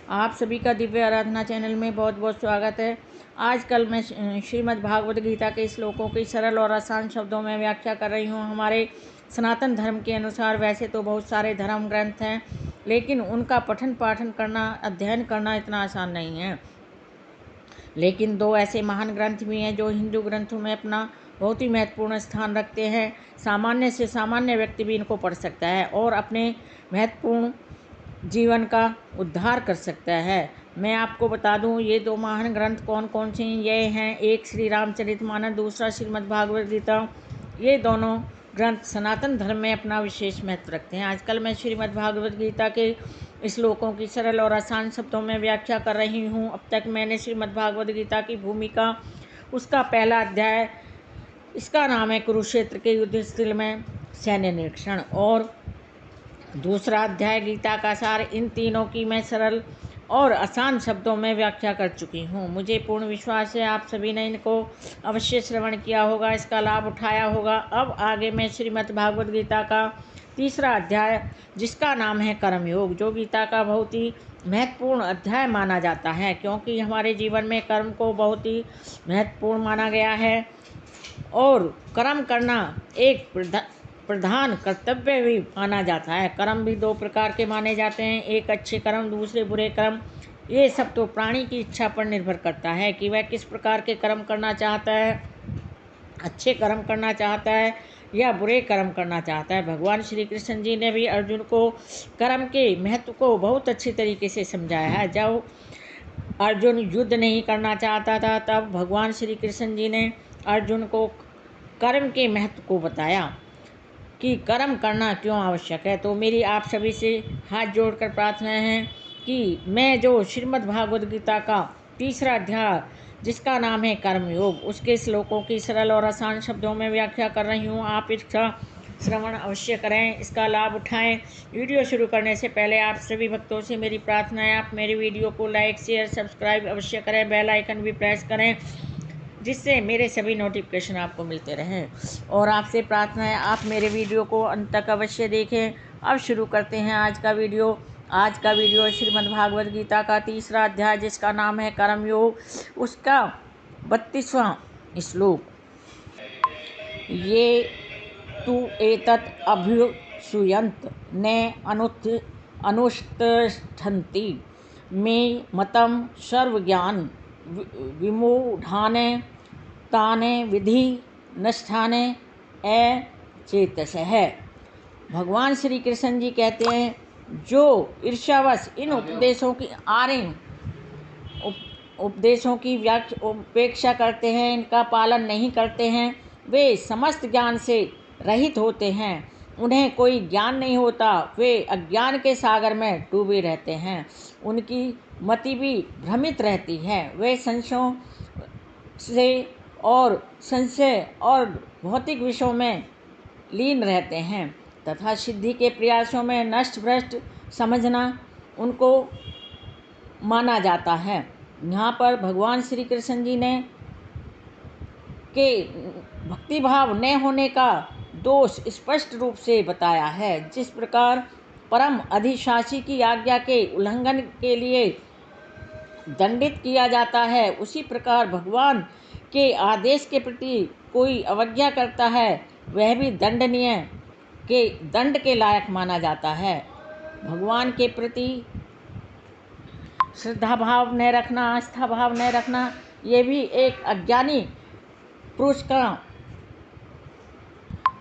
आप सभी का दिव्य आराधना चैनल में बहुत बहुत स्वागत है। आजकल मैं श्रीमद् भागवत गीता के श्लोकों की सरल और आसान शब्दों में व्याख्या कर रही हूँ। हमारे सनातन धर्म के अनुसार वैसे तो बहुत सारे धर्म ग्रंथ हैं, लेकिन उनका पठन पाठन करना, अध्ययन करना इतना आसान नहीं है। लेकिन दो ऐसे महान ग्रंथ भी हैं जो हिंदू ग्रंथों में अपना बहुत ही महत्वपूर्ण स्थान रखते हैं। सामान्य से सामान्य व्यक्ति भी इनको पढ़ सकता है और अपने महत्वपूर्ण जीवन का उद्धार कर सकता है। मैं आपको बता दूं, ये दो महान ग्रंथ कौन कौन से हैं। ये हैं, एक श्री रामचरितमानस, दूसरा श्रीमद् भागवत गीता। ये दोनों ग्रंथ सनातन धर्म में अपना विशेष महत्व रखते हैं। आजकल मैं श्रीमद् भागवत गीता के श्लोकों की सरल और आसान शब्दों में व्याख्या कर रही हूँ। अब तक मैंने श्रीमद् भागवत गीता की भूमिका, उसका पहला अध्याय, इसका नाम है कुरुक्षेत्र के युद्ध स्थल में सैन्य निरीक्षण, और दूसरा अध्याय गीता का सार, इन तीनों की मैं सरल और आसान शब्दों में व्याख्या कर चुकी हूँ। मुझे पूर्ण विश्वास है आप सभी ने इनको अवश्य श्रवण किया होगा, इसका लाभ उठाया होगा। अब आगे मैं श्रीमद् भागवत गीता का तीसरा अध्याय, जिसका नाम है कर्मयोग, जो गीता का बहुत ही महत्वपूर्ण अध्याय माना जाता है, क्योंकि हमारे जीवन में कर्म को बहुत ही महत्वपूर्ण माना गया है और कर्म करना एक प्रधान कर्तव्य भी माना जाता है। कर्म भी दो प्रकार के माने जाते हैं, एक अच्छे कर्म, दूसरे बुरे कर्म। ये सब तो प्राणी की इच्छा पर निर्भर करता है कि वह किस प्रकार के कर्म करना चाहता है, अच्छे कर्म करना चाहता है या बुरे कर्म करना चाहता है। भगवान श्री कृष्ण जी ने भी अर्जुन को कर्म के महत्व को बहुत अच्छी तरीके से समझाया है। जब अर्जुन युद्ध नहीं करना चाहता था, तब भगवान श्री कृष्ण जी ने अर्जुन को कर्म के महत्व को बताया कि कर्म करना क्यों आवश्यक है। तो मेरी आप सभी से हाथ जोड़कर प्रार्थना है कि मैं जो श्रीमद् भागवत गीता का तीसरा अध्याय, जिसका नाम है कर्मयोग, उसके श्लोकों की सरल और आसान शब्दों में व्याख्या कर रही हूँ, आप इसका श्रवण अवश्य करें, इसका लाभ उठाएं। वीडियो शुरू करने से पहले आप सभी भक्तों से मेरी प्रार्थना है, आप मेरी वीडियो को लाइक, शेयर, सब्सक्राइब अवश्य करें, बेल आइकन भी प्रेस करें, जिससे मेरे सभी नोटिफिकेशन आपको मिलते रहें। और आपसे प्रार्थना है आप मेरे वीडियो को अंत तक अवश्य देखें। अब शुरू करते हैं आज का वीडियो। आज का वीडियो श्रीमद् भागवत गीता का तीसरा अध्याय, जिसका नाम है कर्मयोग, उसका 32वां श्लोक। ये तु एतत् अभ्युसूयन्त न अनुष्ठन्ति मे मतं सर्वज्ञान विमूढाने ताने विधि नष्टाने अचेतसः। भगवान श्री कृष्ण जी कहते हैं, जो ईर्ष्यावश इन उपदेशों की उपदेशों की उपेक्षा करते हैं, इनका पालन नहीं करते हैं, वे समस्त ज्ञान से रहित होते हैं। उन्हें कोई ज्ञान नहीं होता, वे अज्ञान के सागर में डूबे रहते हैं। उनकी मति भी भ्रमित रहती है। वे संशय और भौतिक विषयों में लीन रहते हैं तथा सिद्धि के प्रयासों में नष्ट भ्रष्ट समझना उनको माना जाता है। यहाँ पर भगवान श्री कृष्ण जी ने के भक्तिभाव न होने का दोष स्पष्ट रूप से बताया है। जिस प्रकार परम अधिशासी की आज्ञा के उल्लंघन के लिए दंडित किया जाता है, उसी प्रकार भगवान के आदेश के प्रति कोई अवज्ञा करता है, वह भी दंड के लायक माना जाता है। भगवान के प्रति श्रद्धा भाव न रखना, आस्था भाव न रखना, ये भी एक अज्ञानी पुरुष का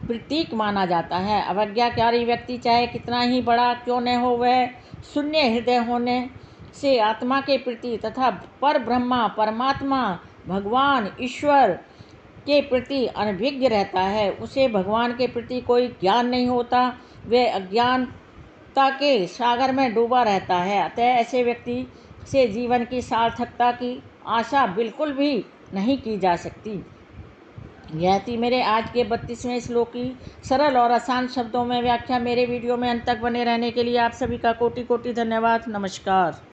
प्रतीक माना जाता है। अवज्ञाकारी व्यक्ति चाहे कितना ही बड़ा क्यों न हो, वह शून्य हृदय होने से आत्मा के प्रति तथा पर ब्रह्मा परमात्मा भगवान ईश्वर के प्रति अनभिज्ञ रहता है। उसे भगवान के प्रति कोई ज्ञान नहीं होता, वह अज्ञानता के सागर में डूबा रहता है। अतः ऐसे व्यक्ति से जीवन की सार्थकता की आशा बिल्कुल भी नहीं की जा सकती। यह थी मेरे आज के 32वें श्लोक की सरल और आसान शब्दों में व्याख्या। मेरे वीडियो में अंत तक बने रहने के लिए आप सभी का कोटि कोटि धन्यवाद। नमस्कार।